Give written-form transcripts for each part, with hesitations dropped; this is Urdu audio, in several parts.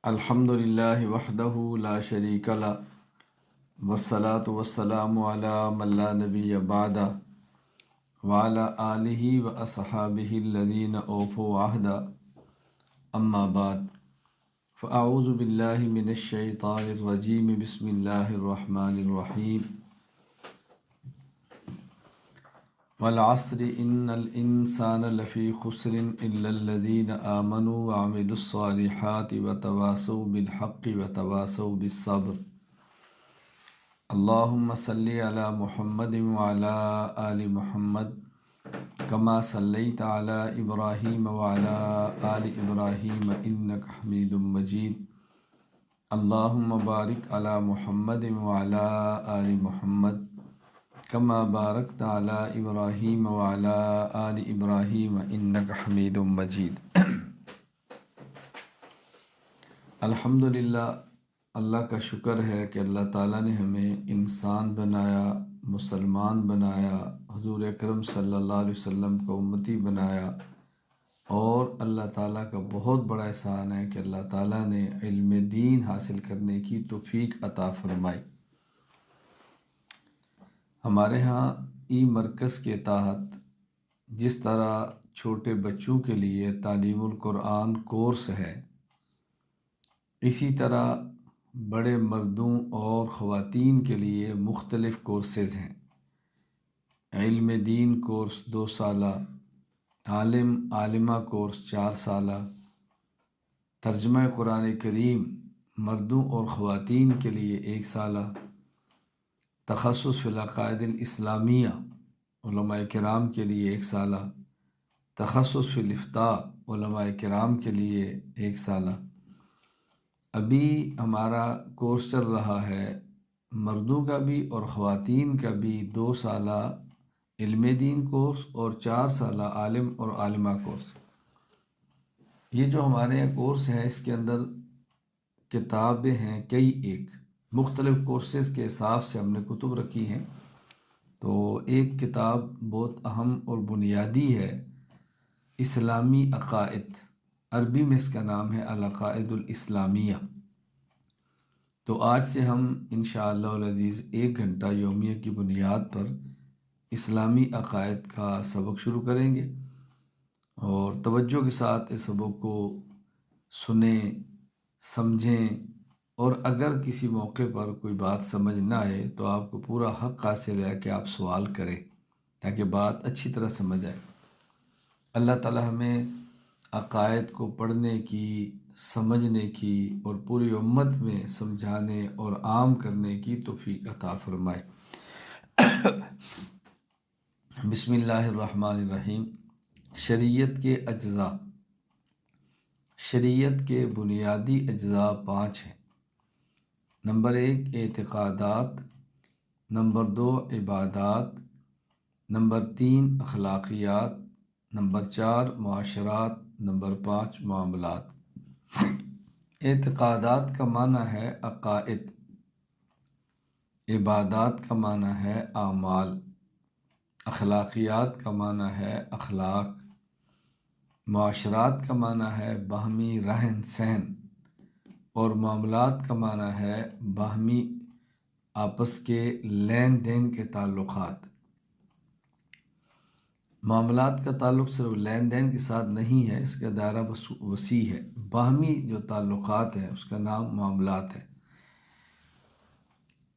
الحمد للہ وحدہ لا شریک لہ والصلاة والسلام علی من لا نبی بعدہ وعلی آلہ واصحابہ الذین اوفوا عہدہ اما بعد فاعوذ باللہ من الشیطان الرجیم بسم اللہ الرحمن الرحیم والعصر ان الانسان لفی خسر الا الذین آمنوا وعملوا الصالحات وتواصوا بالحق وتواصوا بالصبر اللہم صلی علی محمد وعلی آل محمد کما صلیت علی ابراہیم وعلی آل ابراہیم انک حمید مجید اللہم بارک علی محمد وعلی آل محمد کما بارکت علی ابراہیم وعلی آل ابراہیم انک حمید مجید۔ الحمدللہ، اللہ کا شکر ہے کہ اللہ تعالیٰ نے ہمیں انسان بنایا، مسلمان بنایا، حضور اکرم صلی اللہ علیہ وسلم کو امتی بنایا، اور اللہ تعالیٰ کا بہت بڑا احسان ہے کہ اللہ تعالیٰ نے علم دین حاصل کرنے کی توفیق عطا فرمائی۔ ہمارے ہاں ای مرکز کے تحت جس طرح چھوٹے بچوں کے لیے تعلیم القرآن کورس ہے، اسی طرح بڑے مردوں اور خواتین کے لیے مختلف کورسز ہیں۔ علم دین کورس 2 سالہ، عالمہ کورس 4 سالہ، ترجمہ قرآن کریم مردوں اور خواتین کے لیے 1 سالہ، تخصص فی العقائد الاسلامیہ علماء کرام کے لیے 1 سالہ، تخصص فی الافتاء علماء کرام کے لیے 1 سالہ۔ ابھی ہمارا کورس چل رہا ہے مردوں کا بھی اور خواتین کا بھی 2 سالہ علم دین کورس اور 4 سالہ عالم اور عالمہ کورس۔ یہ جو ہمارے یہاں کورس ہے اس کے اندر کتابیں ہیں ایک مختلف کورسز کے حساب سے ہم نے کتب رکھی ہیں۔ تو ایک کتاب بہت اہم اور بنیادی ہے، اسلامی عقائد، عربی میں اس کا نام ہے العقائد الاسلامیہ۔ تو آج سے ہم انشاءاللہ العزیز 1 گھنٹہ یومیہ کی بنیاد پر اسلامی عقائد کا سبق شروع کریں گے، اور توجہ کے ساتھ اس سبق کو سنیں، سمجھیں، اور اگر کسی موقع پر کوئی بات سمجھ نہ آئے تو آپ کو پورا حق حاصل ہے کہ آپ سوال کریں تاکہ بات اچھی طرح سمجھ آئے۔ اللہ تعالی ہمیں عقائد کو پڑھنے کی، سمجھنے کی اور پوری امت میں سمجھانے اور عام کرنے کی توفیق عطا فرمائے۔ بسم اللہ الرحمن الرحیم۔ شریعت کے اجزاء۔ شریعت کے بنیادی اجزاء 5 ہیں۔ نمبر 1 اعتقادات، نمبر 2 عبادات، نمبر 3 اخلاقیات، نمبر 4 معاشرات، نمبر 5 معاملات۔ اعتقادات کا معنی ہے عقائد، عبادات کا معنی ہے اعمال، اخلاقیات کا معنی ہے اخلاق، معاشرات کا معنی ہے باہمی رہن سہن، اور معاملات کا معنی ہے باہمی آپس کے لین دین کے تعلقات۔ معاملات کا تعلق صرف لین دین کے ساتھ نہیں ہے، اس کا دائرہ وسیع ہے۔ باہمی جو تعلقات ہیں اس کا نام معاملات ہے۔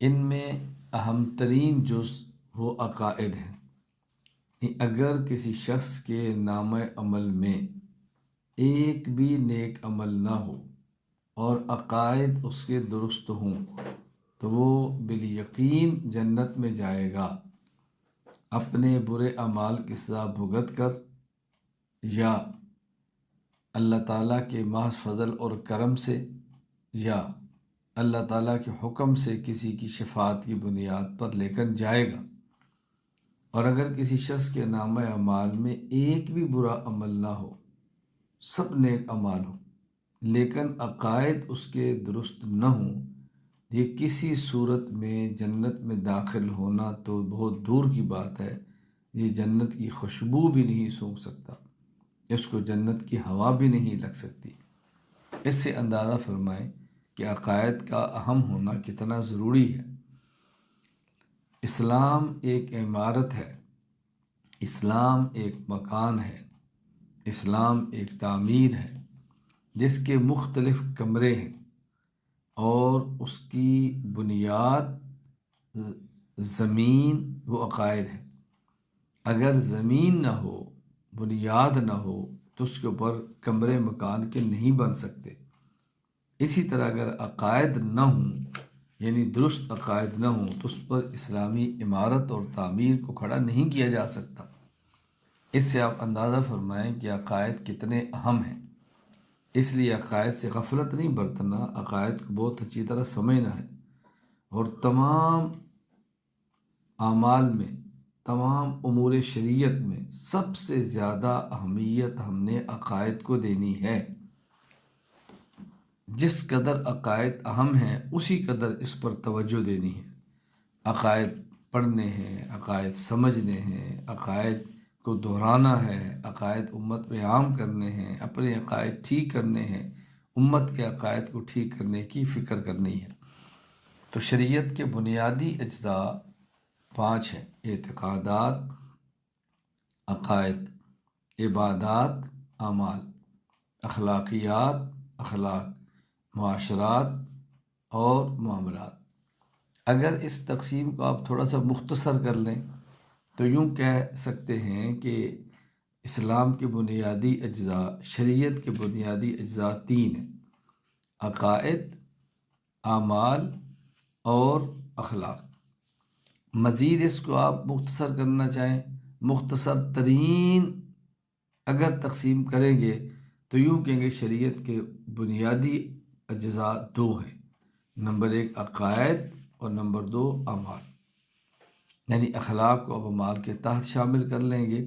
ان میں اہم ترین جز وہ عقائد ہیں۔ اگر کسی شخص کے نام عمل میں ایک بھی نیک عمل نہ ہو اور عقائد اس کے درست ہوں تو وہ بالیقین جنت میں جائے گا، اپنے برے اعمال کی سزا بھگت کر، یا اللہ تعالیٰ کے محض فضل اور کرم سے، یا اللہ تعالیٰ کے حکم سے کسی کی شفاعت کی بنیاد پر لے کر جائے گا۔ اور اگر کسی شخص کے نامہ اعمال میں ایک بھی برا عمل نہ ہو، سب نیک اعمال ہوں، لیکن عقائد اس کے درست نہ ہوں، یہ کسی صورت میں جنت میں داخل ہونا تو بہت دور کی بات ہے، یہ جنت کی خوشبو بھی نہیں سونگھ سکتا، اس کو جنت کی ہوا بھی نہیں لگ سکتی۔ اس سے اندازہ فرمائیں کہ عقائد کا اہم ہونا کتنا ضروری ہے۔ اسلام ایک عمارت ہے، اسلام ایک مکان ہے، اسلام ایک تعمیر ہے جس کے مختلف کمرے ہیں، اور اس کی بنیاد زمین و عقائد ہے۔ اگر زمین نہ ہو، بنیاد نہ ہو، تو اس کے اوپر کمرے مکان کے نہیں بن سکتے۔ اسی طرح اگر عقائد نہ ہوں، یعنی درست عقائد نہ ہوں، تو اس پر اسلامی عمارت اور تعمیر کو کھڑا نہیں کیا جا سکتا۔ اس سے آپ اندازہ فرمائیں کہ عقائد کتنے اہم ہیں۔ اس لیے عقائد سے غفلت نہیں برتنا، عقائد کو بہت اچھی طرح سمجھنا ہے، اور تمام اعمال میں، تمام امور شریعت میں سب سے زیادہ اہمیت ہم نے عقائد کو دینی ہے۔ جس قدر عقائد اہم ہیں اسی قدر اس پر توجہ دینی ہے۔ عقائد پڑھنے ہیں، عقائد سمجھنے ہیں، عقائد کو دہرانا ہے، عقائد امت میں عام کرنے ہیں، اپنے عقائد ٹھیک کرنے ہیں، امت کے عقائد کو ٹھیک کرنے کی فکر کرنی ہے۔ تو شریعت کے بنیادی اجزاء 5 ہیں: اعتقادات، عقائد، عبادات، اعمال، اخلاقیات، اخلاق، معاشرات اور معاملات۔ اگر اس تقسیم کو آپ تھوڑا سا مختصر کر لیں تو یوں کہہ سکتے ہیں کہ اسلام کے بنیادی اجزاء، شریعت کے بنیادی اجزاء 3 ہیں: عقائد، اعمال اور اخلاق۔ مزید اس کو آپ مختصر کرنا چاہیں، مختصر ترین اگر تقسیم کریں گے تو یوں کہیں گے شریعت کے بنیادی اجزاء 2 ہیں: نمبر 1 عقائد اور نمبر 2 اعمال۔ یعنی اخلاق کو اب اعمال کے تحت شامل کر لیں گے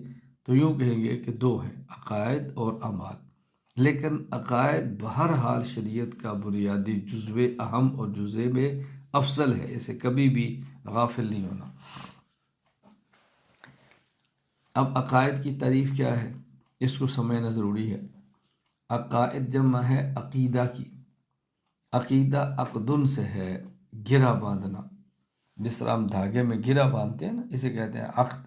تو یوں کہیں گے کہ 2 ہیں: عقائد اور اعمال۔ لیکن عقائد بہرحال شریعت کا بنیادی جزو اہم اور جزو میں افضل ہے، اسے کبھی بھی غافل نہیں ہونا۔ اب عقائد کی تعریف کیا ہے، اس کو سمجھنا ضروری ہے۔ عقائد جمع ہے عقیدہ کی۔ عقیدہ عقدن سے ہے گرہ باندھنا، جس طرح ہم دھاگے میں گرہ باندھتے ہیں نا، اسے کہتے ہیں عقد۔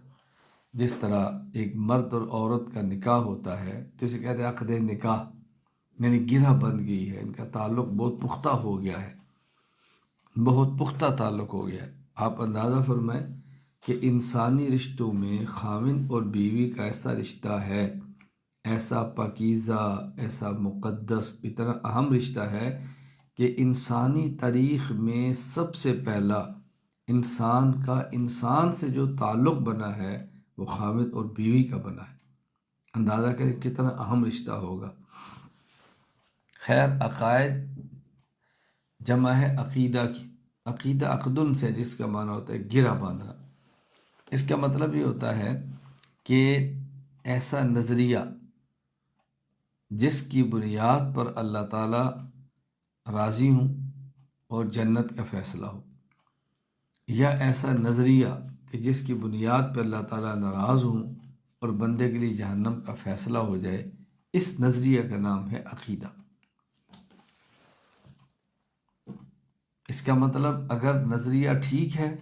جس طرح ایک مرد اور عورت کا نکاح ہوتا ہے تو اسے کہتے ہیں عقد نکاح، یعنی گرہ بندھ گئی ہے، ان کا تعلق بہت پختہ ہو گیا ہے، بہت پختہ تعلق ہو گیا ہے۔ آپ اندازہ فرمائیں کہ انسانی رشتوں میں خاوند اور بیوی کا ایسا رشتہ ہے، ایسا پاکیزہ، ایسا مقدس، اتنا اہم رشتہ ہے کہ انسانی تاریخ میں سب سے پہلا انسان کا انسان سے جو تعلق بنا ہے وہ خاوند اور بیوی کا بنا ہے۔ اندازہ کریں کتنا اہم رشتہ ہوگا۔ خیر، عقائد جمع ہے عقیدہ کی۔ عقیدہ عقدن سے، جس کا معنی ہوتا ہے گرہ باندھنا۔ اس کا مطلب یہ ہوتا ہے کہ ایسا نظریہ جس کی بنیاد پر اللہ تعالیٰ راضی ہوں اور جنت کا فیصلہ ہو، یا ایسا نظریہ کہ جس کی بنیاد پر اللہ تعالیٰ ناراض ہوں اور بندے کے لیے جہنم کا فیصلہ ہو جائے، اس نظریہ کا نام ہے عقیدہ۔ اس کا مطلب اگر نظریہ ٹھیک ہے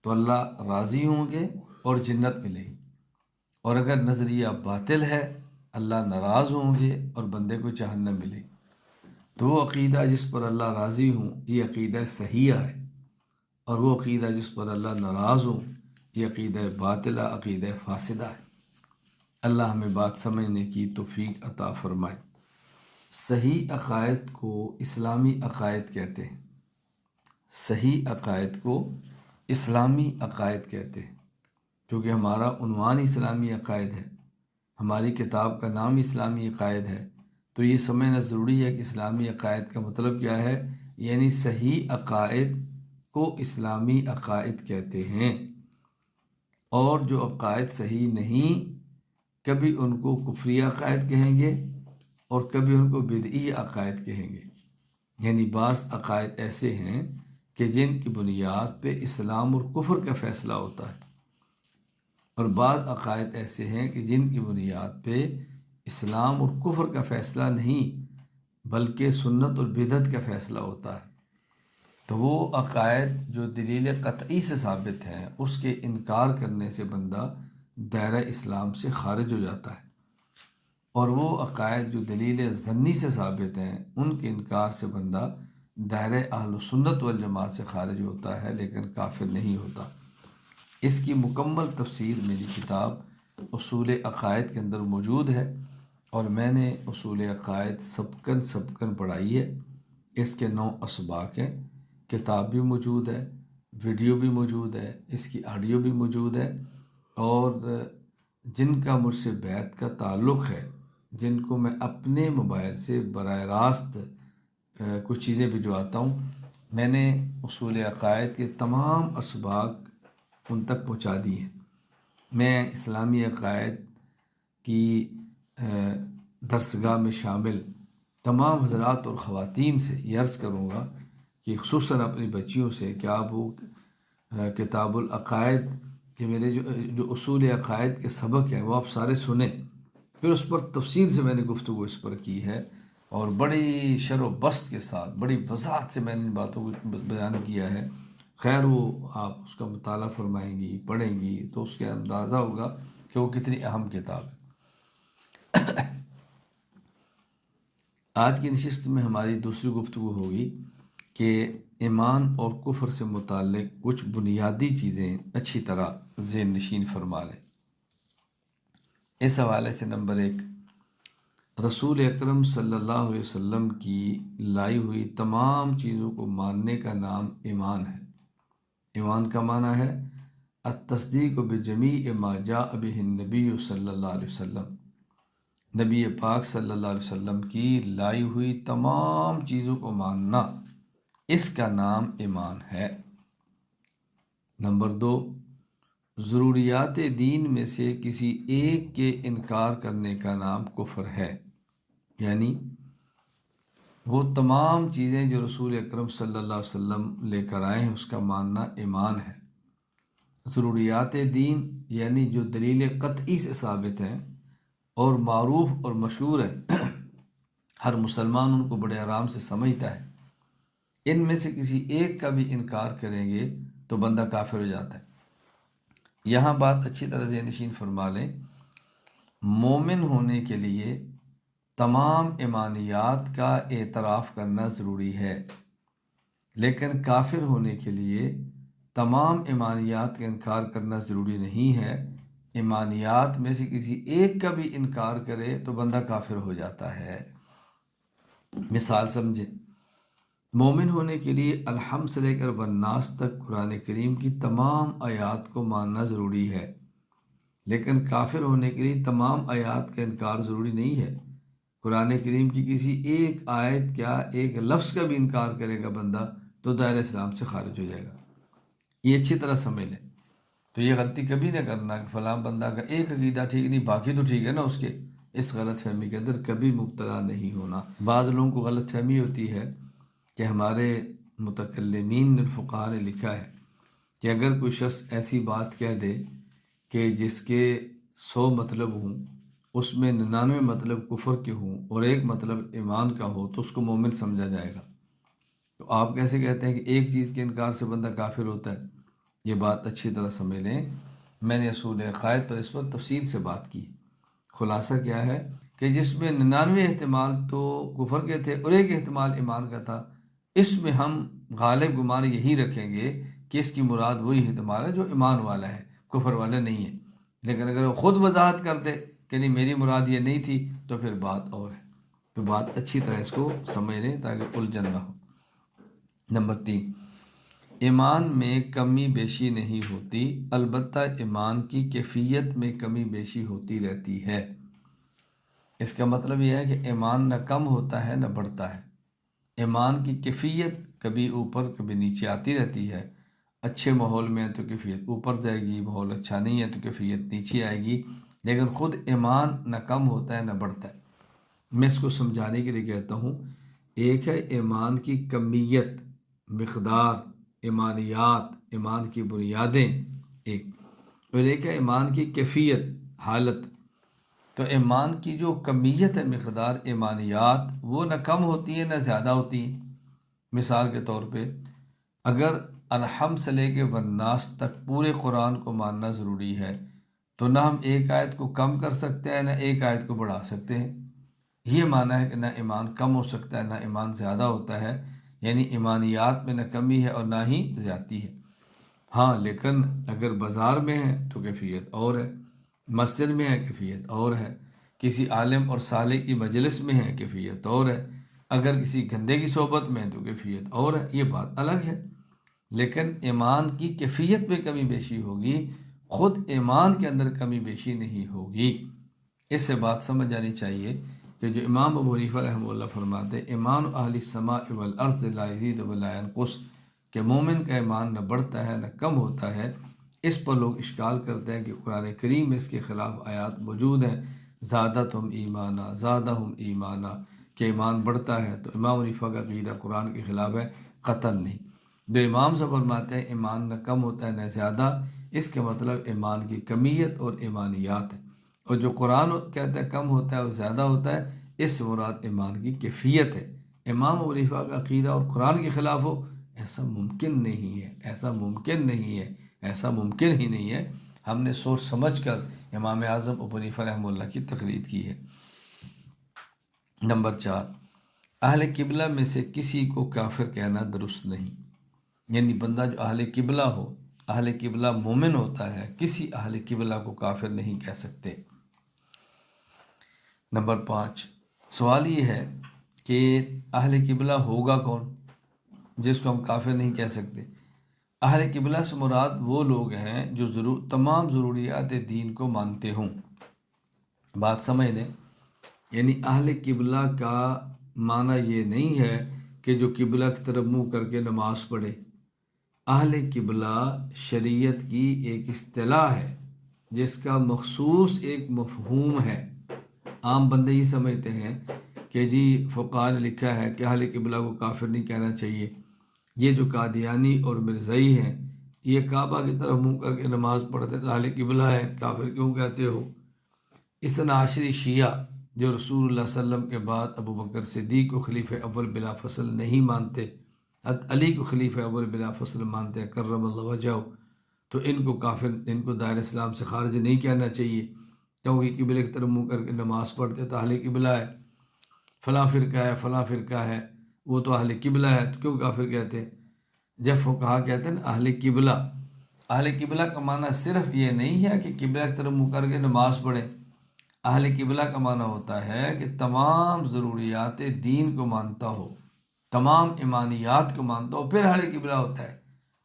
تو اللہ راضی ہوں گے اور جنت ملے گی، اور اگر نظریہ باطل ہے اللہ ناراض ہوں گے اور بندے کو جہنم ملے گی۔ تو وہ عقیدہ جس پر اللہ راضی ہوں یہ عقیدہ صحیحہ ہے، اور وہ عقیدہ جس پر اللہ ناراض ہوں یہ عقیدہ باطلہ، عقیدہ فاسدہ ہے۔ اللہ ہمیں بات سمجھنے کی توفیق عطا فرمائے۔ صحیح عقائد کو اسلامی عقائد کہتے ہیں، صحیح عقائد کو اسلامی عقائد کہتے ہیں، کیونکہ ہمارا عنوان اسلامی عقائد ہے، ہماری کتاب کا نام اسلامی عقائد ہے، تو یہ سمجھنا ضروری ہے کہ اسلامی عقائد کا مطلب کیا ہے۔ یعنی صحیح عقائد کو اسلامی عقائد کہتے ہیں، اور جو عقائد صحیح نہیں کبھی ان کو کفری عقائد کہیں گے اور کبھی ان کو بدعی عقائد کہیں گے۔ یعنی بعض عقائد ایسے ہیں کہ جن کی بنیاد پہ اسلام اور کفر کا فیصلہ ہوتا ہے، اور بعض عقائد ایسے ہیں کہ جن کی بنیاد پہ اسلام اور کفر کا فیصلہ نہیں بلکہ سنت اور بدعت کا فیصلہ ہوتا ہے۔ تو وہ عقائد جو دلیل قطعی سے ثابت ہیں اس کے انکار کرنے سے بندہ دائرہ اسلام سے خارج ہو جاتا ہے، اور وہ عقائد جو دلیل ظنی سے ثابت ہیں ان کے انکار سے بندہ دائرہ اہل سنت والجماعت سے خارج ہوتا ہے، لیکن کافر نہیں ہوتا۔ اس کی مکمل تفسیر میری کتاب اصول عقائد کے اندر موجود ہے، اور میں نے اصول عقائد سبکن پڑھائی ہے۔ اس کے 9 اسباق ہیں، کتاب بھی موجود ہے، ویڈیو بھی موجود ہے، اس کی آڈیو بھی موجود ہے، اور جن کا مجھ سے بیعت کا تعلق ہے، جن کو میں اپنے موبائل سے براہ راست کچھ چیزیں بھجواتا ہوں، میں نے اصول عقائد کے تمام اسباق ان تک پہنچا دی ہیں۔ میں اسلامی عقائد کی درسگاہ میں شامل تمام حضرات اور خواتین سے یہ عرض کروں گا کہ خصوصاً اپنی بچیوں سے کہ آپ وہ کتاب العقائد کہ میرے جو اصول عقائد کے سبق ہیں وہ آپ سارے سنیں، پھر اس پر تفصیل سے میں نے گفتگو اس پر کی ہے، اور بڑی شر و بست کے ساتھ بڑی وضاحت سے میں نے ان باتوں کو بیان کیا ہے۔ خیر وہ آپ اس کا مطالعہ فرمائیں گی، پڑھیں گی تو اس کے اندازہ ہوگا کہ وہ کتنی اہم کتاب ہے۔ آج کی نشست میں ہماری دوسری گفتگو ہوگی کہ ایمان اور کفر سے متعلق کچھ بنیادی چیزیں اچھی طرح ذہن نشین فرما لیں۔ اس حوالے سے نمبر 1، رسول اکرم صلی اللہ علیہ وسلم کی لائی ہوئی تمام چیزوں کو ماننے کا نام ایمان ہے۔ ایمان کا معنی ہے التصدیق بجمیع ما جاء بہ النبی صلی اللہ علیہ وسلم، نبی پاک صلی اللہ علیہ وسلم کی لائی ہوئی تمام چیزوں کو ماننا، اس کا نام ایمان ہے۔ نمبر 2، ضروریات دین میں سے کسی ایک کے انکار کرنے کا نام کفر ہے، یعنی وہ تمام چیزیں جو رسول اکرم صلی اللہ علیہ وسلم لے کر آئے ہیں اس کا ماننا ایمان ہے۔ ضروریات دین یعنی جو دلیل قطعی سے ثابت ہیں اور معروف اور مشہور ہے، ہر مسلمان ان کو بڑے آرام سے سمجھتا ہے، ان میں سے کسی ایک کا بھی انکار کریں گے تو بندہ کافر ہو جاتا ہے۔ یہاں بات اچھی طرح ذہن نشین فرما لیں، مومن ہونے کے لیے تمام ایمانیات کا اعتراف کرنا ضروری ہے، لیکن کافر ہونے کے لیے تمام ایمانیات کا انکار کرنا ضروری نہیں ہے۔ ایمانیات میں سے کسی ایک کا بھی انکار کرے تو بندہ کافر ہو جاتا ہے۔ مثال سمجھیں، مومن ہونے کے لیے الحمد سے لے کر والناس تک قرآن کریم کی تمام آیات کو ماننا ضروری ہے، لیکن کافر ہونے کے لیے تمام آیات کا انکار ضروری نہیں ہے۔ قرآن کریم کی کسی ایک آیت کیا ایک لفظ کا بھی انکار کرے گا بندہ تو دائرہ اسلام سے خارج ہو جائے گا۔ یہ اچھی طرح سمجھ لیں۔ تو یہ غلطی کبھی نہ کرنا کہ فلاں بندہ کا ایک عقیدہ ٹھیک نہیں باقی تو ٹھیک ہے نا اس کے، اس غلط فہمی کے اندر کبھی مبتلا نہیں ہونا۔ بعض لوگوں کو غلط فہمی ہوتی ہے کہ ہمارے متکلمین الفقہاء نے لکھا ہے کہ اگر کوئی شخص ایسی بات کہہ دے کہ جس کے 100 مطلب ہوں، اس میں 99 مطلب کفر کے ہوں اور ایک مطلب ایمان کا ہو تو اس کو مومن سمجھا جائے گا۔ تو آپ کیسے کہتے ہیں کہ ایک چیز کے انکار سے بندہ کافر ہوتا ہے؟ یہ بات اچھی طرح سمجھ لیں، میں نے اصول عقائد پر اس وقت تفصیل سے بات کی۔ خلاصہ کیا ہے کہ جس میں 99 احتمال تو کفر کے تھے اور ایک احتمال ایمان کا تھا، اس میں ہم غالب گمان یہی رکھیں گے کہ اس کی مراد وہی احتمال ہے جو ایمان والا ہے، کفر والا نہیں ہے۔ لیکن اگر وہ خود وضاحت کر دے کہ نہیں میری مراد یہ نہیں تھی تو پھر بات اور ہے۔ تو بات اچھی طرح اس کو سمجھ لیں تاکہ الجھن نہ ہو۔ نمبر 3، ایمان میں کمی بیشی نہیں ہوتی، البتہ ایمان کی کیفیت میں کمی بیشی ہوتی رہتی ہے۔ اس کا مطلب یہ ہے کہ ایمان نہ کم ہوتا ہے نہ بڑھتا ہے، ایمان کی کیفیت کبھی اوپر کبھی نیچے آتی رہتی ہے۔ اچھے ماحول میں ہے تو کیفیت اوپر جائے گی، ماحول اچھا نہیں ہے تو کیفیت نیچے آئے گی، لیکن خود ایمان نہ کم ہوتا ہے نہ بڑھتا ہے۔ میں اس کو سمجھانے کے لیے کہتا ہوں، ایک ہے ایمان کی کمیت، مقدار، ایمانیات، ایمان کی بنیادیں ایک، اور ایک ہے ایمان کی کیفیت، حالت۔ تو ایمان کی جو کمیت ہے، مقدار ایمانیات، وہ نہ کم ہوتی ہے نہ زیادہ ہوتی ہے۔ مثال کے طور پہ اگر الحم سے لے کے والناس تک پورے قرآن کو ماننا ضروری ہے تو نہ ہم ایک آیت کو کم کر سکتے ہیں نہ ایک آیت کو بڑھا سکتے ہیں۔ یہ معنی ہے کہ نہ ایمان کم ہو سکتا ہے نہ ایمان زیادہ ہوتا ہے، یعنی ایمانیات میں نہ کمی ہے اور نہ ہی زیادتی ہے۔ ہاں لیکن اگر بازار میں ہے تو کیفیت اور ہے، مسجد میں ہے کیفیت اور ہے، کسی عالم اور صالح کی مجلس میں ہے کیفیت اور ہے، اگر کسی گندے کی صحبت میں ہے تو کیفیت اور ہے، یہ بات الگ ہے۔ لیکن ایمان کی کیفیت میں کمی بیشی ہوگی، خود ایمان کے اندر کمی بیشی نہیں ہوگی۔ اس سے بات سمجھ جانی چاہیے کہ جو امام ابو حنیفہ رحمہ اللہ فرماتے ایمان اہل السماء والارض لا یزید ولا ینقص، کہ مومن کا ایمان نہ بڑھتا ہے نہ کم ہوتا ہے، اس پر لوگ اشکال کرتے ہیں کہ قرآن کریم میں اس کے خلاف آیات موجود ہیں، زادتہم ایمانا زادہم ایمانا، کہ ایمان بڑھتا ہے۔ تو امام حنیفہ کا عقیدہ قرآن کے خلاف ہے؟ قطعاً نہیں۔ جو امام سے فرماتے ہیں ایمان نہ کم ہوتا ہے نہ زیادہ، اس کے مطلب ایمان کی کمیت اور ایمانیات ہے، اور جو قرآن کہتا ہے کم ہوتا ہے اور زیادہ ہوتا ہے، اس سے مراد ایمان کی کیفیت ہے۔ امام ابو حنیفہ کا عقیدہ اور قرآن کے خلاف ہو، ایسا ممکن نہیں ہے، ایسا ممکن نہیں ہے، ایسا ممکن ہی نہیں ہے۔ ہم نے سوچ سمجھ کر امام اعظم ابو حنیفہ رحمہ اللہ کی تقلید کی ہے۔ نمبر 4، اہل قبلہ میں سے کسی کو کافر کہنا درست نہیں، یعنی بندہ جو اہل قبلہ ہو، اہل قبلہ مومن ہوتا ہے، کسی اہل قبلہ کو کافر نہیں کہہ سکتے۔ نمبر 5، سوال یہ ہے کہ اہل قبلہ ہوگا کون جس کو ہم کافر نہیں کہہ سکتے؟ اہل قبلہ سے مراد وہ لوگ ہیں جو تمام ضروریات دین کو مانتے ہوں۔ بات سمجھ لیں، یعنی اہل قبلہ کا معنی یہ نہیں ہے کہ جو قبلہ کی طرف منہ کر کے نماز پڑھے۔ اہل قبلہ شریعت کی ایک اصطلاح ہے جس کا مخصوص ایک مفہوم ہے۔ عام بندے یہ سمجھتے ہیں کہ جی فقہاء نے لکھا ہے کہ اہل قبلہ کو کافر نہیں کہنا چاہیے، یہ جو قادیانی اور مرزائی ہیں یہ کعبہ کی طرف منہ کر کے نماز پڑھتے تو اہل قبلہ ہے، کافر کیوں کہتے ہو؟ اثنا عشری شیعہ جو رسول اللہ صلی اللہ علیہ وسلم کے بعد ابو بکر صدیق کو خلیفہ اول بلا فصل نہیں مانتے، حضرت علی کو خلیفہ اول بلا فصل مانتے ہیں کرم اللہ وجہہ، تو ان کو کافر، ان کو دائرہ اسلام سے خارج نہیں کہنا چاہیے، کیونکہ قبلے کی طرف منہ کر کے نماز پڑھتے تو اہل قبلہ ہے۔ فلاں فرقہ ہے فلاں فرقہ ہے وہ تو اہل قبلہ ہے، تو کیوں کافر کہتے ہیں؟ جب فقہا کہتے ہیں اہل قبلہ، اہل قبلہ کا معنی صرف یہ نہیں ہے کہ قبلہ کی طرف منہ کر کے نماز پڑھیں۔ اہل قبلہ کا معنی ہوتا ہے کہ تمام ضروریات دین کو مانتا ہو، تمام ایمانیات کو مانتا ہو، پھر اہل قبلہ ہوتا ہے۔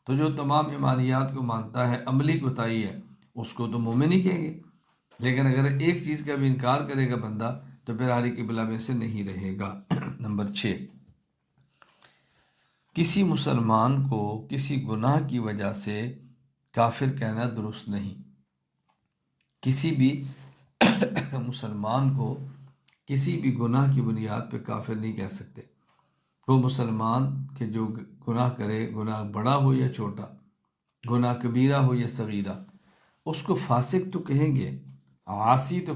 تو جو تمام ایمانیات کو مانتا ہے، عملی کوتاہی ہے، اس کو تو مومن ہی کہیں گے۔ لیکن اگر ایک چیز کا بھی انکار کرے گا بندہ تو پھر اہل قبلہ میں سے نہیں رہے گا۔ نمبر 6، کسی مسلمان کو کسی گناہ کی وجہ سے کافر کہنا درست نہیں۔ کسی بھی مسلمان کو کسی بھی گناہ کی بنیاد پہ کافر نہیں کہہ سکتے۔ وہ مسلمان کہ جو گناہ کرے، گناہ بڑا ہو یا چھوٹا، گناہ کبیرہ ہو یا صغیرہ، اس کو فاسق تو کہیں گے، عاصی تو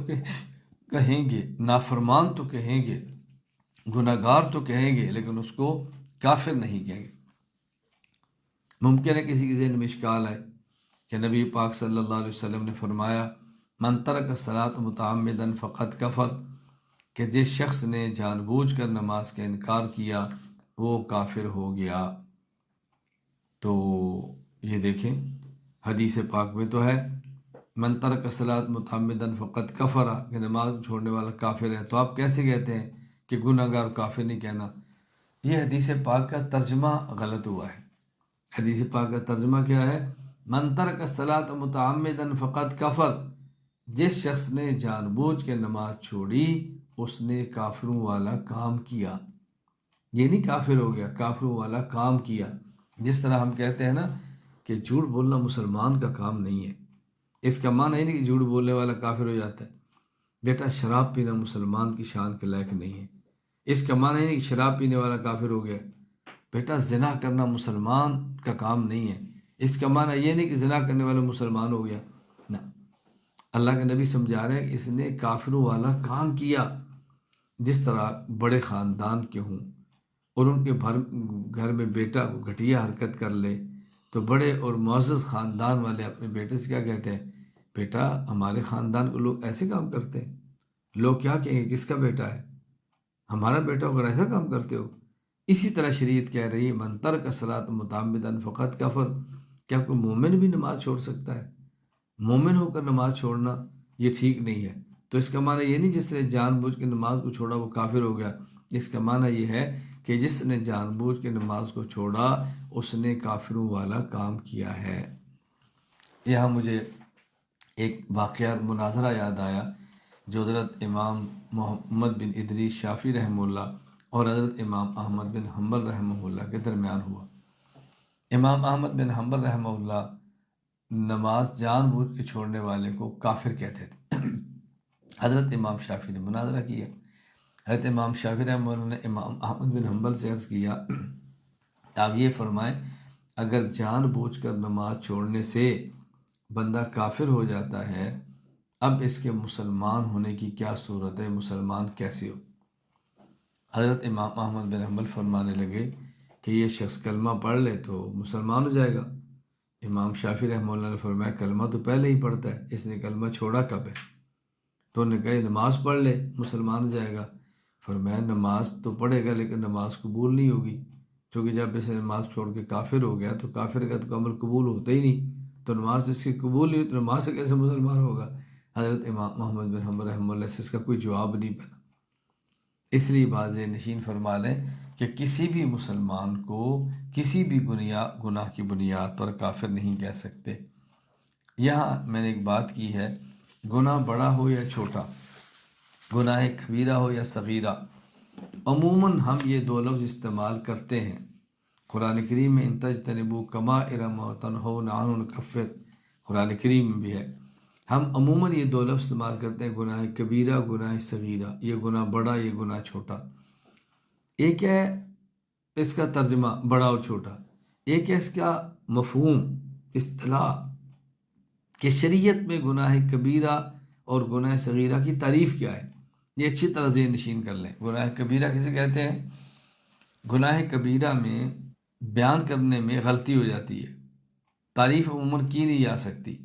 کہیں گے، نافرمان تو کہیں گے، گناہ گار تو کہیں گے، لیکن اس کو کافر نہیں کہیں گے۔ ممکن ہے کسی کے ذہن میں اشکال ہے کہ نبی پاک صلی اللہ علیہ وسلم نے فرمایا من ترک الصلاۃ متعمدا فقد کفر، کہ جس شخص نے جان بوجھ کر نماز کا انکار کیا وہ کافر ہو گیا۔ تو یہ دیکھیں حدیث پاک میں تو ہے من ترک الصلاۃ متعمدا فقد کفر، کہ نماز چھوڑنے والا کافر ہے، تو آپ کیسے کہتے ہیں کہ گناہ گار کافر نہیں کہنا؟ یہ حدیث پاک کا ترجمہ غلط ہوا ہے۔ حدیث پاک کا ترجمہ کیا ہے؟ من ترک الصلاۃ متعمدا فقد کفر، جس شخص نے جان بوجھ کے نماز چھوڑی اس نے کافروں والا کام کیا، یہ نہیں کافر ہو گیا، کافروں والا کام کیا۔ جس طرح ہم کہتے ہیں نا کہ جھوٹ بولنا مسلمان کا کام نہیں ہے، اس کا معنی یہ نہیں کہ جھوٹ بولنے والا کافر ہو جاتا ہے۔ بیٹا شراب پینا مسلمان کی شان کے لائق نہیں ہے، اس کا معنی یہ نہیں کہ شراب پینے والا کافر ہو گیا۔ بیٹا زنا کرنا مسلمان کا کام نہیں ہے، اس کا معنی یہ نہیں کہ زنا کرنے والا مسلمان ہو گیا، نہ۔ اللہ کے نبی سمجھا رہے ہیں کہ اس نے کافروں والا کام کیا، جس طرح بڑے خاندان کے ہوں اور ان کے گھر میں بیٹا کو گھٹیا حرکت کر لے تو بڑے اور معزز خاندان والے اپنے بیٹے سے کیا کہتے ہیں، بیٹا ہمارے خاندان کے لوگ ایسے کام کرتے ہیں، لوگ کیا کہیں گے کس کا بیٹا ہے، ہمارا بیٹا اگر ایسا کام کرتے ہو۔ اسی طرح شریعت کہہ رہی ہے من ترک الصلاۃ متعمدا فقط کفر، کیا کوئی مومن بھی نماز چھوڑ سکتا ہے؟ مومن ہو کر نماز چھوڑنا یہ ٹھیک نہیں ہے۔ تو اس کا معنی یہ نہیں جس نے جان بوجھ کے نماز کو چھوڑا وہ کافر ہو گیا، اس کا معنی یہ ہے کہ جس نے جان بوجھ کے نماز کو چھوڑا اس نے کافروں والا کام کیا ہے۔ یہاں مجھے ایک واقعہ مناظرہ یاد آیا جو حضرت امام محمد بن ادریس شافعی رحمہ اللہ اور حضرت امام احمد بن حنبل رحمہ اللہ کے درمیان ہوا۔ امام احمد بن حنبل رحمہ اللہ نماز جان بوجھ کے چھوڑنے والے کو کافر کہتے تھے۔ حضرت امام شافعی نے مناظرہ کیا، حضرت امام شافعی رحمہ اللہ نے امام احمد بن حنبل سے عرض کیا آپ یہ فرمائیں اگر جان بوجھ کر نماز چھوڑنے سے بندہ کافر ہو جاتا ہے، اب اس کے مسلمان ہونے کی کیا صورت ہے، مسلمان کیسے ہو؟ حضرت امام احمد بن حنبل فرمانے لگے کہ یہ شخص کلمہ پڑھ لے تو مسلمان ہو جائے گا۔ امام شافعی رحمہ اللہ نے فرمایا کلمہ تو پہلے ہی پڑھتا ہے، اس نے کلمہ چھوڑا کب ہے؟ تو انہوں نے کہا نماز پڑھ لے مسلمان ہو جائے گا۔ فرمایا نماز تو پڑھے گا لیکن نماز قبول نہیں ہوگی، کیونکہ جب اس نے نماز چھوڑ کے کافر ہو گیا تو کافر کا تو عمل قبول ہوتا ہی نہیں، تو نماز اس کی قبول نہیں ہوئی تو نماز سے کیسے مسلمان ہوگا؟ حضرت امام محمد بن حنبل رحمہ اللہ سے اس کا کوئی جواب نہیں بنا۔ اس لیے واضح نشین فرما لیں کہ کسی بھی مسلمان کو کسی بھی گناہ کی بنیاد پر کافر نہیں کہہ سکتے۔ یہاں میں نے ایک بات کی ہے، گناہ بڑا ہو یا چھوٹا، گناہ کبیرہ ہو یا صغیرہ، عموماً ہم یہ دو لفظ استعمال کرتے ہیں۔ قرآن کریم میں ان تجتنبوا کبائر ما تنہون عنہ نکفر، قرآن کریم میں بھی ہے۔ ہم عموماً یہ دو لفظ استعمال کرتے ہیں، گناہ کبیرہ گناہ صغیرہ، یہ گناہ بڑا یہ گناہ چھوٹا۔ ایک ہے اس کا ترجمہ بڑا اور چھوٹا، ایک ہے اس کا مفہوم اصطلاح کہ شریعت میں گناہ کبیرہ اور گناہ صغیرہ کی تعریف کیا ہے، یہ اچھی طرح ذہن نشین کر لیں۔ گناہ کبیرہ کسے کہتے ہیں؟ گناہ کبیرہ میں بیان کرنے میں غلطی ہو جاتی ہے، تعریف عموماً کی نہیں جا سکتی،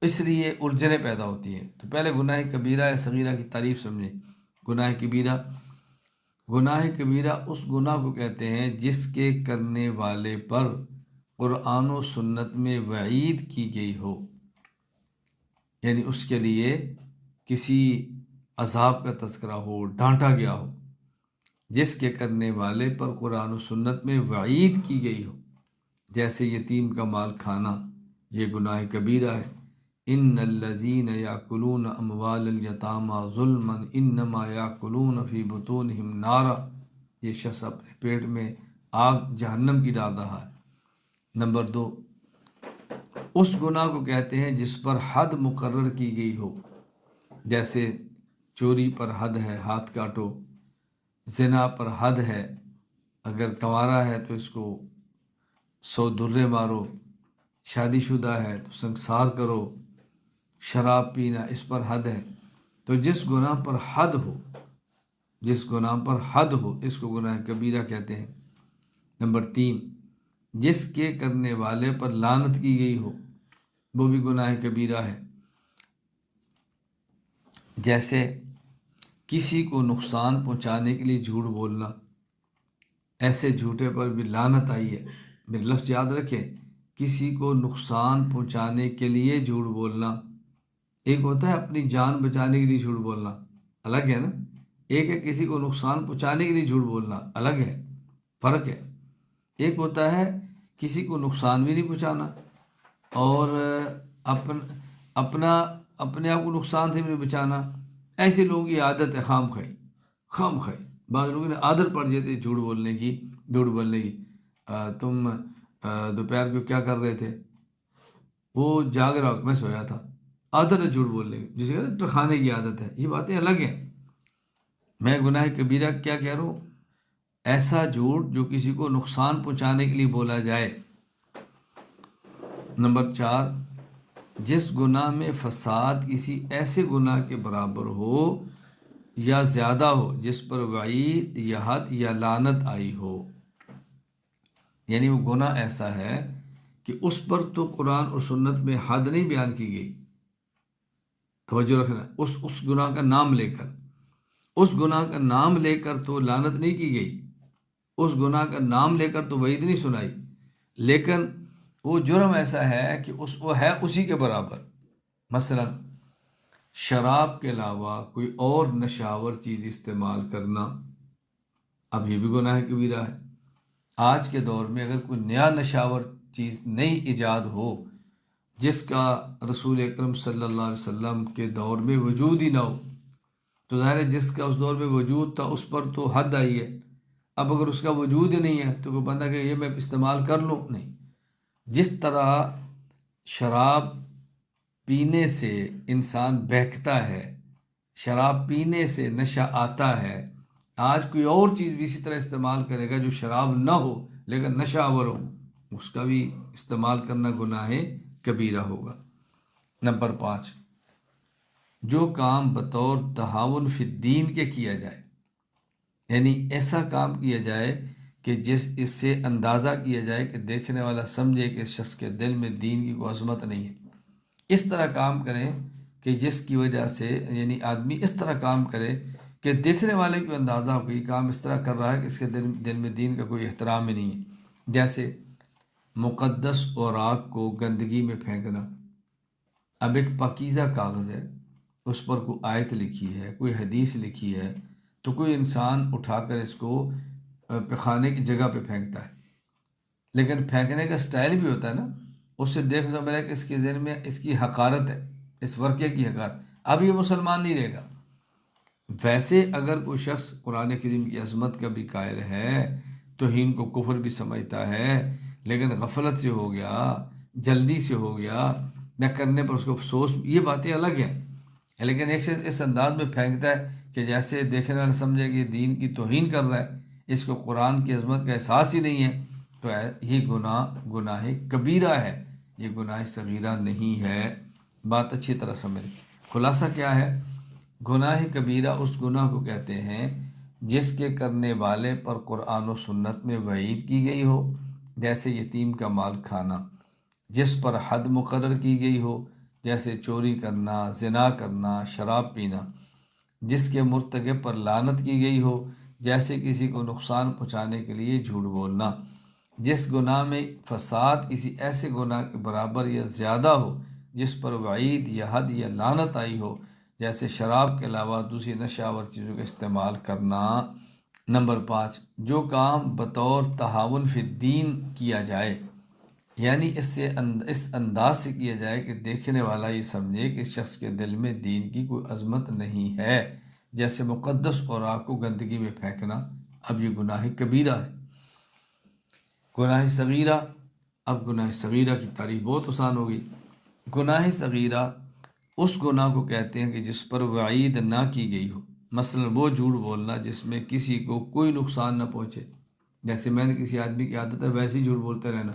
اس لیے الجھنیں پیدا ہوتی ہیں۔ تو پہلے گناہ کبیرہ یا صغیرہ کی تعریف سمجھیں۔ گناہ کبیرہ اس گناہ کو کہتے ہیں جس کے کرنے والے پر قرآن و سنت میں وعید کی گئی ہو، یعنی اس کے لیے کسی عذاب کا تذکرہ ہو، ڈانٹا گیا ہو، جس کے کرنے والے پر قرآن و سنت میں وعید کی گئی ہو، جیسے یتیم کا مال کھانا، یہ گناہ کبیرہ ہے۔ ان الذین یاکلون اموال الیتامی ظلما انما یاکلون فی بطونہم نارا، یہ شخص اپنے پیٹ میں آگ جہنم کی ڈال رہا ہے۔ نمبر 2، اس گناہ کو کہتے ہیں جس پر حد مقرر کی گئی ہو، جیسے چوری پر حد ہے ہاتھ کاٹو، زنا پر حد ہے اگر کنوارا ہے تو اس کو 100 درے مارو، شادی شدہ ہے تو سنگسار کرو، شراب پینا اس پر حد ہے۔ تو جس گناہ پر حد ہو، جس گناہ پر حد ہو اس کو گناہ کبیرہ کہتے ہیں۔ نمبر 3، جس کے کرنے والے پر لعنت کی گئی ہو وہ بھی گناہ کبیرہ ہے، جیسے کسی کو نقصان پہنچانے کے لیے جھوٹ بولنا، ایسے جھوٹے پر بھی لعنت آئی ہے۔ میرے لفظ یاد رکھیں، کسی کو نقصان پہنچانے کے لیے جھوٹ بولنا، ایک ہوتا ہے اپنی جان بچانے کے لیے جھوٹ بولنا، الگ ہے نا، ایک ہے کسی کو نقصان پہنچانے کے لیے جھوٹ بولنا، الگ ہے، فرق ہے۔ ایک ہوتا ہے کسی کو نقصان بھی نہیں پہنچانا اور اپنے آپ کو نقصان سے بھی نہیں بچانا، ایسے لوگوں کی عادت ہے خام خواہی، بعض لوگوں نے عادت پڑ جاتی ہے جھوٹ بولنے کی۔ تم دوپہر کو کیا کر رہے تھے؟ وہ جاگ رہا، میں سویا تھا۔ عادت ہے جھوٹ بولنے کی، جسے کہتے ہیں ٹرکھانے کی عادت ہے، یہ باتیں الگ ہیں۔ میں گناہ کبیرہ کیا کہہ رہا ہوں؟ ایسا جھوٹ جو کسی کو نقصان پہنچانے کے لیے بولا جائے۔ نمبر 4، جس گناہ میں فساد کسی ایسے گناہ کے برابر ہو یا زیادہ ہو جس پر وعید یا حد یا لعنت آئی ہو، یعنی وہ گناہ ایسا ہے کہ اس پر تو قرآن اور سنت میں حد نہیں بیان کی گئی، توجہ رکھنا، اس گناہ کا نام لے کر، اس گناہ کا نام لے کر تو لعنت نہیں کی گئی، اس گناہ کا نام لے کر تو وعید نہیں سنائی، لیکن وہ جرم ایسا ہے کہ وہ ہے اسی کے برابر۔ مثلا شراب کے علاوہ کوئی اور نشاور چیز استعمال کرنا، اب یہ بھی گناہ کبیرہ ہے۔ آج کے دور میں اگر کوئی نیا نشاور چیز نئی ایجاد ہو جس کا رسول اکرم صلی اللہ علیہ وسلم کے دور میں وجود ہی نہ ہو، تو ظاہر ہے جس کا اس دور میں وجود تھا اس پر تو حد آئی ہے۔ اب اگر اس کا وجود ہی نہیں ہے تو کوئی بندہ کہ یہ میں استعمال کر لوں، نہیں۔ جس طرح شراب پینے سے انسان بہکتا ہے، شراب پینے سے نشہ آتا ہے، آج کوئی اور چیز بھی اسی طرح استعمال کرے گا جو شراب نہ ہو لیکن نشہ آور ہو، اس کا بھی استعمال کرنا گناہ کبیرہ ہوگا۔ نمبر 5، جو کام بطور تعاون فی الدین کے کیا جائے، یعنی ایسا کام کیا جائے کہ اس سے اندازہ کیا جائے کہ دیکھنے والا سمجھے کہ اس شخص کے دل میں دین کی کوئی عظمت نہیں ہے، اس طرح کام کریں کہ جس کی وجہ سے، یعنی آدمی اس طرح کام کرے کہ دیکھنے والے کو اندازہ ہو کہ یہ کام اس طرح کر رہا ہے کہ اس کے دل میں دین کا کوئی احترام ہی نہیں ہے۔ جیسے مقدس اوراق کو گندگی میں پھینکنا۔ اب ایک پاکیزہ کاغذ ہے، اس پر کوئی آیت لکھی ہے، کوئی حدیث لکھی ہے، تو کوئی انسان اٹھا کر اس کو پخانے کی جگہ پہ پھینکتا ہے، لیکن پھینکنے کا سٹائل بھی ہوتا ہے نا، اس سے دیکھ سمجھ رہا ہے کہ اس کے ذہن میں اس کی حقارت ہے، اس ورقے کی حقارت، اب یہ مسلمان نہیں رہے گا۔ ویسے اگر کوئی شخص قرآن کریم کی عظمت کا بھی قائل ہے، توہین کو کفر بھی سمجھتا ہے، لیکن غفلت سے ہو گیا، جلدی سے ہو گیا، نہ کرنے پر اس کو افسوس، یہ باتیں الگ ہیں، لیکن ایک شخص اس انداز میں پھینکتا ہے کہ جیسے دیکھنے والا سمجھے کہ دین کی توہین کر رہا ہے، اس کو قرآن کی عظمت کا احساس ہی نہیں ہے، تو یہ گناہ کبیرہ ہے، یہ گناہ صغیرہ نہیں ہے۔ بات اچھی طرح سمجھ۔ خلاصہ کیا ہے؟ گناہ کبیرہ اس گناہ کو کہتے ہیں جس کے کرنے والے پر قرآن و سنت میں وعید کی گئی ہو، جیسے یتیم کا مال کھانا، جس پر حد مقرر کی گئی ہو، جیسے چوری کرنا، زنا کرنا، شراب پینا، جس کے مرتکب پر لعنت کی گئی ہو، جیسے کسی کو نقصان پہنچانے کے لیے جھوٹ بولنا، جس گناہ میں فساد کسی ایسے گناہ کے برابر یا زیادہ ہو جس پر وعید یا حد یا لعنت آئی ہو، جیسے شراب کے علاوہ دوسری نشہ آور چیزوں کا استعمال کرنا۔ نمبر 5، جو کام بطور تعاون فی الدین کیا جائے، یعنی اس انداز سے کیا جائے کہ دیکھنے والا یہ سمجھے کہ اس شخص کے دل میں دین کی کوئی عظمت نہیں ہے، جیسے مقدس اوراق کو گندگی میں پھینکنا، اب یہ گناہ کبیرہ ہے۔ گناہ صغیرہ، اب گناہ صغیرہ کی تعریف بہت آسان ہوگی۔ گناہ صغیرہ اس گناہ کو کہتے ہیں کہ جس پر وعید نہ کی گئی ہو، مثلا وہ جھوٹ بولنا جس میں کسی کو کوئی نقصان نہ پہنچے، جیسے میں نے کسی آدمی کی عادت ہے ویسے ہی جھوٹ بولتے رہنا۔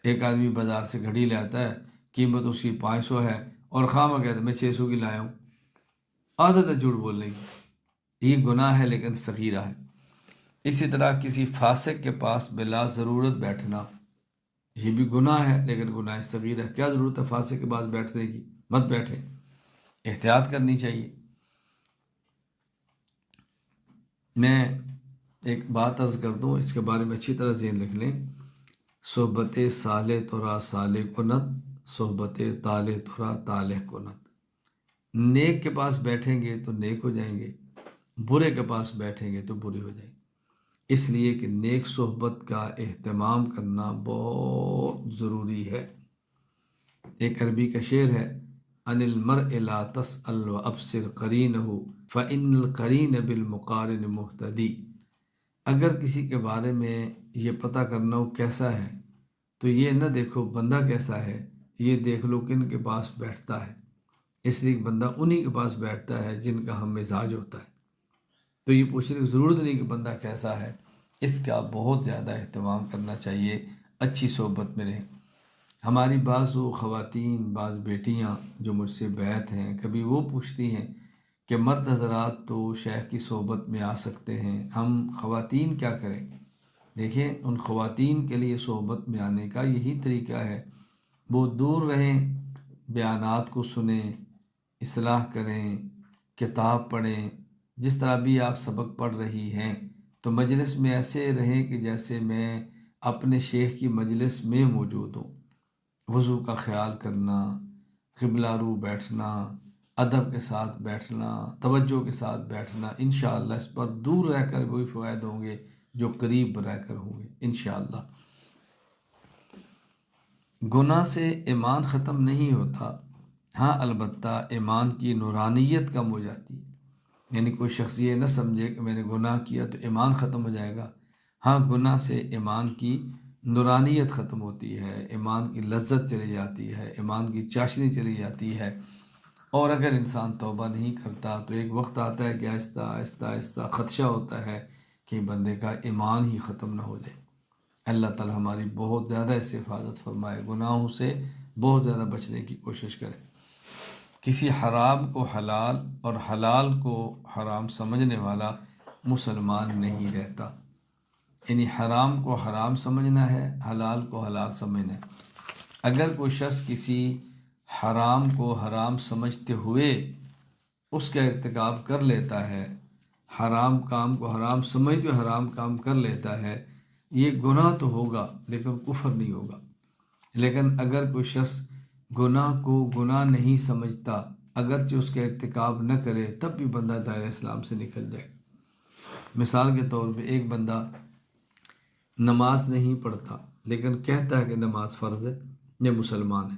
ایک آدمی بازار سے گھڑی لے آتا ہے، قیمت اس کی 500 ہے، اور خواہ کہتا ہے میں 600 کی لایا ہوں، عادت ہے جھوٹ بولنے کی، یہ گناہ ہے لیکن صغیرہ ہے۔ اسی طرح کسی فاسق کے پاس بلا ضرورت بیٹھنا، یہ بھی گناہ ہے لیکن گناہ صغیرہ ہے۔ کیا ضرورت ہے فاسق کے پاس بیٹھنے کی؟ مت بیٹھے، احتیاط کرنی چاہیے۔ میں ایک بات عرض کر دوں، اس کے بارے میں اچھی طرح ذہن رکھ لیں۔ صحبت صالح ترا صالح کنت، صحبت طالح ترا طالح کنت۔ نیک کے پاس بیٹھیں گے تو نیک ہو جائیں گے، برے کے پاس بیٹھیں گے تو برے ہو جائیں گے۔ اس لیے کہ نیک صحبت کا اہتمام کرنا بہت ضروری ہے۔ ایک عربی کا شعر ہے، ان المرء لا تسأل وابصر قرینہ فإن القرین بالمقارن مہتدی۔ اگر کسی کے بارے میں یہ پتہ کرنا ہو کیسا ہے تو یہ نہ دیکھو بندہ کیسا ہے، یہ دیکھ لو کن کے پاس بیٹھتا ہے، اس لیے بندہ انہی کے پاس بیٹھتا ہے جن کا ہم مزاج ہوتا ہے۔ تو یہ پوچھنے کی ضرورت نہیں کہ بندہ کیسا ہے، اس کا بہت زیادہ اہتمام کرنا چاہیے، اچھی صحبت میں رہیں۔ ہماری بعض وہ خواتین، بعض بیٹیاں جو مجھ سے بیعت ہیں، کبھی وہ پوچھتی ہیں کہ مرد حضرات تو شیخ کی صحبت میں آ سکتے ہیں، ہم خواتین کیا کریں؟ دیکھیں، ان خواتین کے لیے صحبت میں آنے کا یہی طریقہ ہے، وہ دور رہیں، بیانات کو سنیں، اصلاح کریں، کتاب پڑھیں، جس طرح بھی آپ سبق پڑھ رہی ہیں تو مجلس میں ایسے رہیں کہ جیسے میں اپنے شیخ کی مجلس میں موجود ہوں۔ وضو کا خیال کرنا، قبلہ رو بیٹھنا، ادب کے ساتھ بیٹھنا، توجہ کے ساتھ بیٹھنا، انشاءاللہ اس پر دور رہ کر وہی فوائد ہوں گے جو قریب رہ کر ہوں گے انشاءاللہ۔ گناہ سے ایمان ختم نہیں ہوتا، ہاں البتہ ایمان کی نورانیت کم ہو جاتی ہے۔ یعنی کوئی شخص یہ نہ سمجھے کہ میں نے گناہ کیا تو ایمان ختم ہو جائے گا۔ ہاں، گناہ سے ایمان کی نورانیت ختم ہوتی ہے، ایمان کی لذت چلی جاتی ہے، ایمان کی چاشنی چلی جاتی ہے، اور اگر انسان توبہ نہیں کرتا تو ایک وقت آتا ہے کہ آہستہ آہستہ آہستہ خدشہ ہوتا ہے کہ بندے کا ایمان ہی ختم نہ ہو جائے۔ اللہ تعالی ہماری بہت زیادہ اس سے حفاظت فرمائے، گناہوں سے بہت زیادہ بچنے کی کوشش کرے۔ کسی حرام کو حلال اور حلال کو حرام سمجھنے والا مسلمان نہیں رہتا۔ یعنی حرام کو حرام سمجھنا ہے، حلال کو حلال سمجھنا ہے۔ اگر کوئی شخص کسی حرام کو حرام سمجھتے ہوئے اس کا ارتکاب کر لیتا ہے، حرام کام کو حرام سمجھتے ہوئے حرام کام کر لیتا ہے، یہ گناہ تو ہوگا لیکن کفر نہیں ہوگا۔ لیکن اگر کوئی شخص گناہ کو گناہ نہیں سمجھتا، اگرچہ اس کا ارتکاب نہ کرے، تب بھی بندہ دائرہ اسلام سے نکل جائے۔ مثال کے طور پہ ایک بندہ نماز نہیں پڑھتا لیکن کہتا ہے کہ نماز فرض ہے، یہ مسلمان ہے۔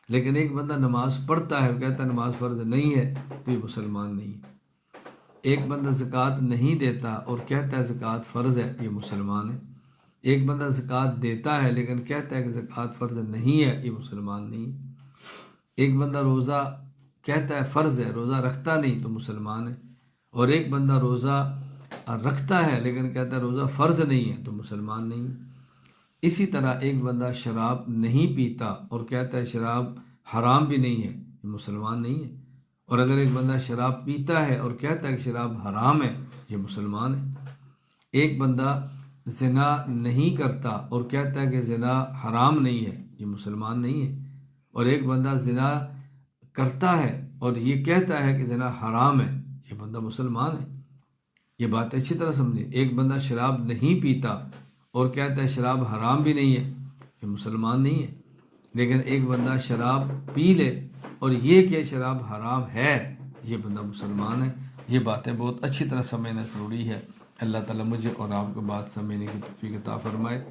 لیکن ایک بندہ نماز پڑھتا ہے اور کہتا ہے نماز فرض نہیں ہے، تو یہ مسلمان نہیں ہے۔ ایک بندہ زکوٰۃ نہیں دیتا اور کہتا ہے زکوٰۃ فرض ہے، یہ مسلمان ہے۔ ایک بندہ زکوٰۃ دیتا ہے لیکن کہتا ہے کہ زکوٰۃ فرض نہیں ہے، یہ مسلمان نہیں ہے۔ ایک بندہ روزہ کہتا ہے فرض ہے، روزہ رکھتا نہیں، تو مسلمان ہے۔ اور ایک بندہ روزہ رکھتا ہے لیکن کہتا ہے روزہ فرض نہیں ہے، تو مسلمان نہیں ہے۔ اسی طرح ایک بندہ شراب نہیں پیتا اور کہتا ہے شراب حرام بھی نہیں ہے، یہ مسلمان نہیں ہے۔ اور اگر ایک بندہ شراب پیتا ہے اور کہتا ہے کہ شراب حرام ہے، یہ مسلمان ہے۔ ایک بندہ زنا نہیں کرتا اور کہتا ہے کہ زنا حرام نہیں ہے، یہ مسلمان نہیں ہے۔ اور ایک بندہ زنا کرتا ہے اور یہ کہتا ہے کہ زنا حرام ہے، یہ بندہ مسلمان ہے۔ یہ بات اچھی طرح سمجھیں، ایک بندہ شراب نہیں پیتا اور کہتا ہے شراب حرام بھی نہیں ہے، یہ مسلمان نہیں ہے۔ لیکن ایک بندہ شراب پی لے اور یہ کہ شراب حرام ہے، یہ بندہ مسلمان ہے۔ یہ باتیں بہت اچھی طرح سمجھنا ضروری ہے۔ اللہ تعالیٰ مجھے اور آپ کو بات سمجھنے کی توفیق عطا فرمائے۔